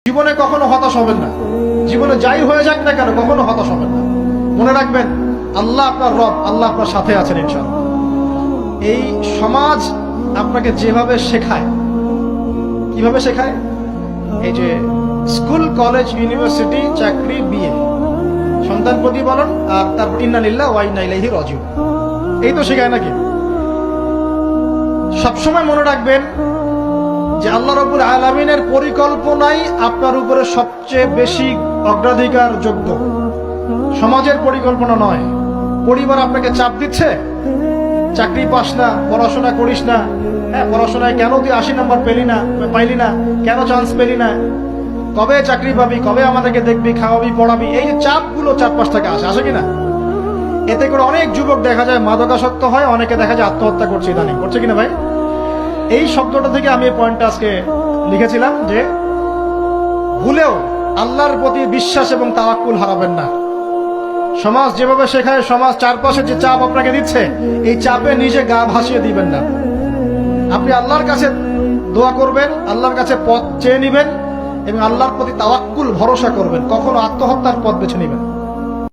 জীবনে কখনো হতাশ হবেন না। জীবনে যাই হয়ে যাক না কেন কখনো হতাশ হবেন না। মনে রাখবেন আল্লাহ আপনার রব, আল্লাহ আপনার সাথে আছেন ইনশাআল্লাহ। এই সমাজ আপনাকে যেভাবে শেখায়, কিভাবে শেখায়, এই যে স্কুল, কলেজ, ইউনিভার্সিটি, চাকরি, বিয়ে, সন্তান প্রতিপালন, আর তারপর ইন্না লিল্লাহি ওয়া ইন্না ইলাইহি রাজিউন, এই তো শেখায় নাকি? সবসময় মনে রাখবেন যে আল্লাহ রাব্বুল আলামিনের পরিকল্পনাই আপনার উপরে সবচেয়ে বেশি অগ্রাধিকার যোগ্য, সমাজের পরিকল্পনা নয়। পরিবার আপনাকে চাপ দিচ্ছে, চাকরি পাস না, পড়াশোনা করিস না, হ্যাঁ পড়াশোনায় কেন তুই 80 নম্বর পাইলি না, কেন চান্স পেলি না, কবে চাকরি পাবি, কবে আমাদেরকে দেখবি, খাওয়াবি, পড়াবি, এই যে চাপগুলো চারপাশ থেকে আসে কিনা, এতে করে অনেক যুবক দেখা যায় মাদকাসক্ত হয়, অনেকে দেখা যায় আত্মহত্যা করছে, ইদানিং করছে কিনা ভাই? এই শব্দটা থেকে আমি এই পয়েন্টটা আজকে লিখেছিলাম যে ভুলেও আল্লাহর প্রতি বিশ্বাস এবং তাওয়াক্কুল হারাবেন না। সমাজ যেভাবে শেখায়, সমাজ চারপাশে যে চাপ আপনাকে দিচ্ছে, এই চাপে নিজে গা ভাসিয়ে দিবেন না। আপনি আল্লাহর কাছে দোয়া করবেন, আল্লাহর কাছে পথ চেয়ে নিবেন এবং আল্লাহর প্রতি তাওয়াক্কুল ভরসা করবেন। কখনো আত্মহত্যার পথ বেছে নিবেন।